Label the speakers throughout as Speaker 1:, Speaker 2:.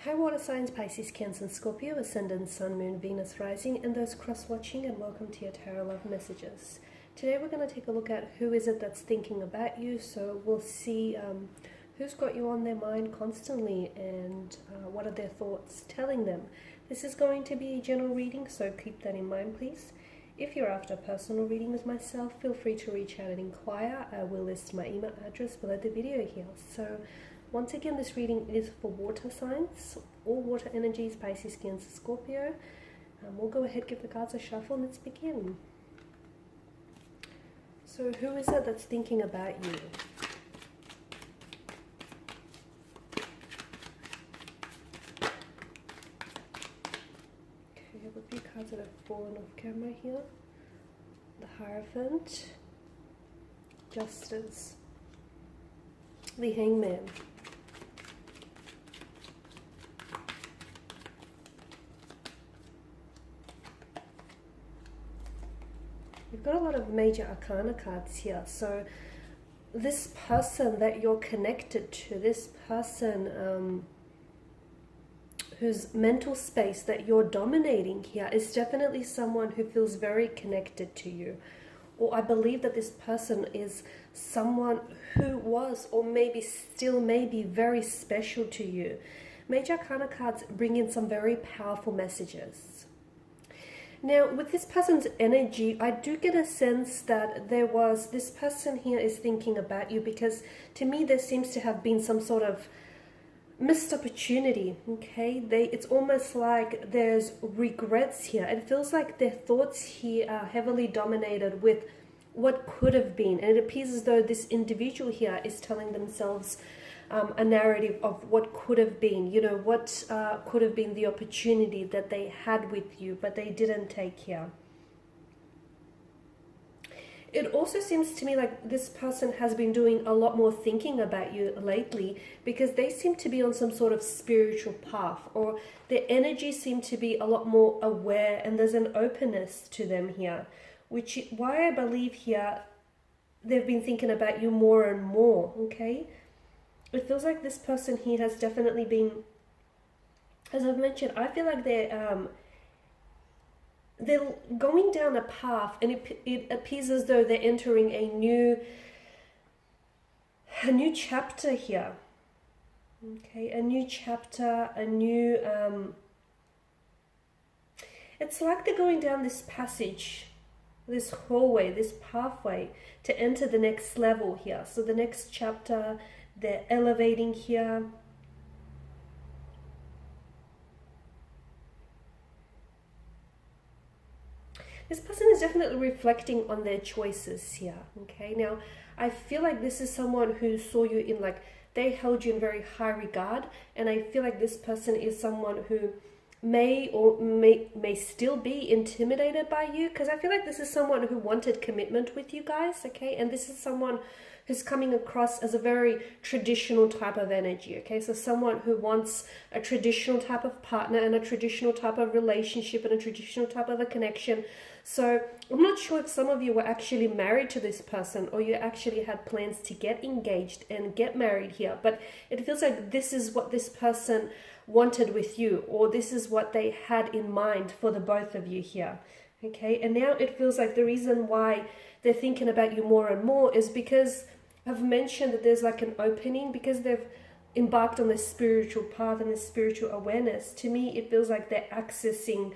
Speaker 1: Hi water signs, Pisces, Cancer and Scorpio, Ascendant, Sun, Moon, Venus, Rising, and those cross-watching, and welcome to your Tarot Love Messages. Today we're going to take a look at who is it that's thinking about you, so we'll see who's got you on their mind constantly and what are their thoughts telling them. This is going to be a general reading, so keep that in mind please. If you're after a personal reading with myself, feel free to reach out and inquire. I will list my email address below the video here. So once again, this reading is for water signs, all water energies, Pisces, Cancer, Scorpio. We'll go ahead, give the cards a shuffle, and let's begin. So who is it that's thinking about you? Okay, I have a few cards that have fallen off camera here. The Hierophant, Justice, the Hangman, we've got a lot of major arcana cards here. So this person that you're connected to, this person whose mental space that you're dominating here is definitely someone who feels very connected to you. Or I believe that this person is someone who was or maybe still may be very special to you. Major arcana cards bring in some very powerful messages. Now, with this person's energy, I do get a sense that this person here is thinking about you, because to me there seems to have been some sort of missed opportunity, okay? It's almost like there's regrets here. It feels like their thoughts here are heavily dominated with what could have been, and it appears as though this individual here is telling themselves a narrative of what could have been, you know, what could have been the opportunity that they had with you, but they didn't take here. It also seems to me like this person has been doing a lot more thinking about you lately, because they seem to be on some sort of spiritual path, or their energy seem to be a lot more aware, and there's an openness to them here, which is why I believe here they've been thinking about you more and more, okay? It feels like this person here has definitely been, as I've mentioned, I feel like they're going down a path, and it appears as though they're entering a new chapter here. Okay, a new chapter, a new it's like they're going down this passage, this hallway, this pathway to enter the next level here. So the next chapter, they're elevating here. This person is definitely reflecting on their choices here, okay? Now, I feel like this is someone who saw you in, like, they held you in very high regard, and I feel like this person is someone who may still be intimidated by you, because I feel like this is someone who wanted commitment with you guys, okay? And this is someone who's coming across as a very traditional type of energy, okay? So someone who wants a traditional type of partner and a traditional type of relationship and a traditional type of a connection. So I'm not sure if some of you were actually married to this person, or you actually had plans to get engaged and get married here, but it feels like this is what this person wanted with you, or this is what they had in mind for the both of you here, okay? And now it feels like the reason why they're thinking about you more and more is because I've mentioned that there's like an opening, because they've embarked on this spiritual path and this spiritual awareness. To me, it feels like they're accessing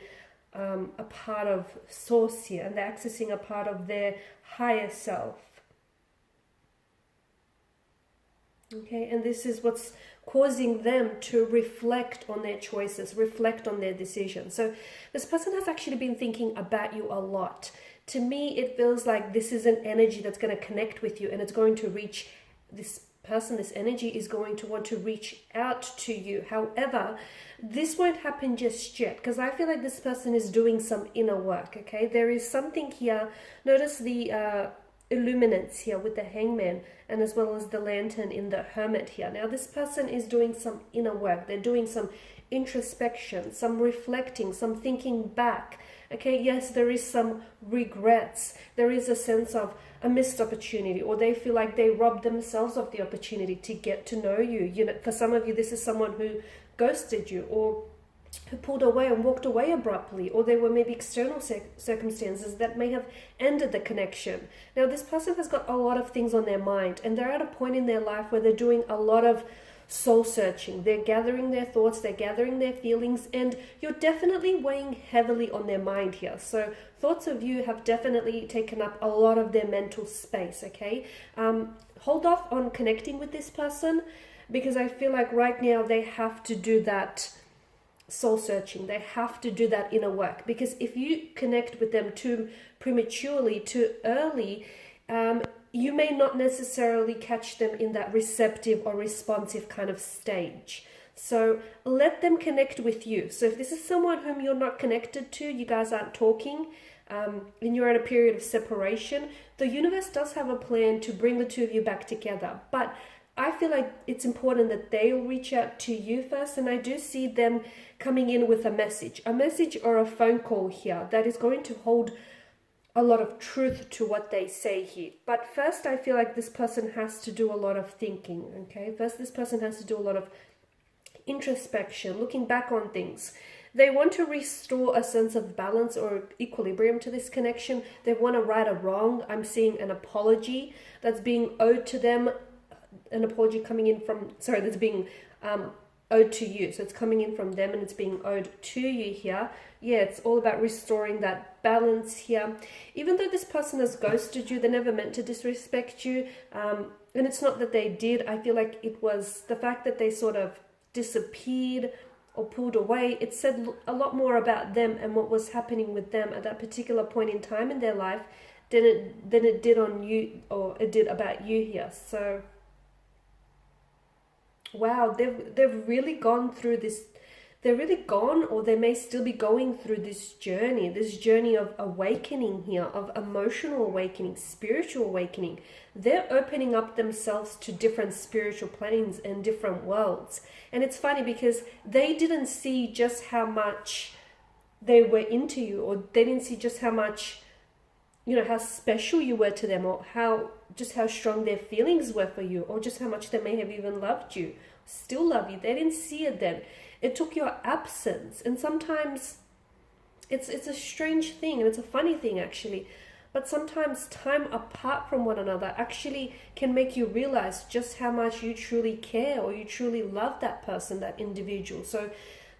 Speaker 1: a part of source here, and they're accessing a part of their higher self. Okay, and this is what's causing them to reflect on their choices, reflect on their decisions. So this person has actually been thinking about you a lot. To me, it feels like this is an energy that's going to connect with you, and it's going to reach this person. This energy is going to want to reach out to you. However, this won't happen just yet, because I feel like this person is doing some inner work, okay? There is something here. Notice the illuminance here with the Hangman, and as well as the Lantern in the Hermit here. Now this person is doing some inner work. They're doing some introspection, some reflecting, some thinking back. Okay, yes, there is some regrets. There is a sense of a missed opportunity, or they feel like they robbed themselves of the opportunity to get to know you. You know, for some of you, this is someone who ghosted you, or who pulled away and walked away abruptly, or there were maybe external circumstances that may have ended the connection. Now, this person has got a lot of things on their mind, and they're at a point in their life where they're doing a lot of soul searching. They're gathering their thoughts, they're gathering their feelings, and you're definitely weighing heavily on their mind here. So thoughts of you have definitely taken up a lot of their mental space, okay? Hold off on connecting with this person, because I feel like right now they have to do that soul searching. They have to do that inner work, because if you connect with them too prematurely, too early, you may not necessarily catch them in that receptive or responsive kind of stage. So let them connect with you. So if this is someone whom you're not connected to, you guys aren't talking, and you're at a period of separation, the universe does have a plan to bring the two of you back together. But I feel like it's important that they'll reach out to you first, and I do see them coming in with a message or a phone call here that is going to hold a lot of truth to what they say here. But first, I feel like this person has to do a lot of thinking, okay? First, this person has to do a lot of introspection, looking back on things. They want to restore a sense of balance or equilibrium to this connection. They want to right a wrong. I'm seeing an apology that's being owed to them, an apology coming in from, that's being owed to you. So it's coming in from them and it's being owed to you here. Yeah, it's all about restoring that balance here. Even though this person has ghosted you, they never meant to disrespect you. And it's not that they did. I feel like it was the fact that they sort of disappeared or pulled away. It said a lot more about them and what was happening with them at that particular point in time in their life than it did on you, or it did about you here. So wow, they've really gone through this. They're really gone, or they may still be going through this journey of awakening here, of emotional awakening, spiritual awakening. They're opening up themselves to different spiritual planes and different worlds. And it's funny because they didn't see just how much they were into you, or they didn't see just how much, how special you were to them, or how strong their feelings were for you, or just how much they may have even loved you, still love you. They didn't see it then. It took your absence. And sometimes it's a strange thing, and it's a funny thing actually, but sometimes time apart from one another actually can make you realize just how much you truly care, or you truly love that person, that individual. So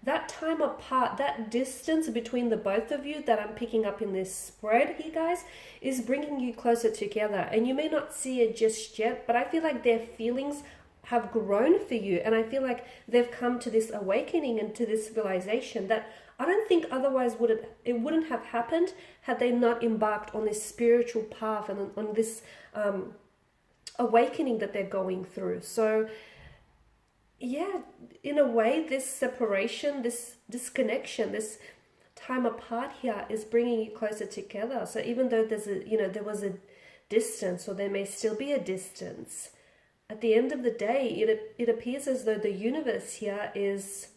Speaker 1: that time apart, that distance between the both of you that I'm picking up in this spread here, guys, is bringing you closer together. And you may not see it just yet, but I feel like their feelings have grown for you. And I feel like they've come to this awakening and to this realization that I don't think otherwise it wouldn't have happened had they not embarked on this spiritual path and on this awakening that they're going through. So yeah, in a way, this separation, this disconnection, this time apart here is bringing you closer together. So even though there was a distance, or there may still be a distance, at the end of the day, it appears as though the universe here is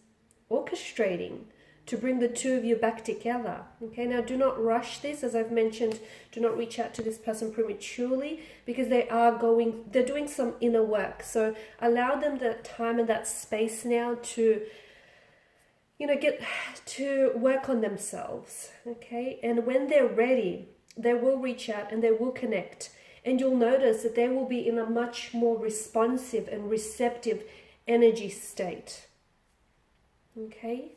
Speaker 1: orchestrating to bring the two of you back together. Okay, now do not rush this. As I've mentioned, do not reach out to this person prematurely, because they're doing some inner work. So allow them the time and that space now to, get to work on themselves. Okay, and when they're ready, they will reach out and they will connect. And you'll notice that they will be in a much more responsive and receptive energy state. Okay?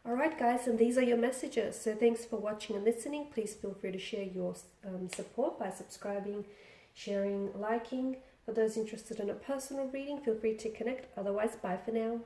Speaker 1: All right, guys, and these are your messages. So thanks for watching and listening. Please feel free to share your support by subscribing, sharing, liking. For those interested in a personal reading, feel free to connect. Otherwise, bye for now.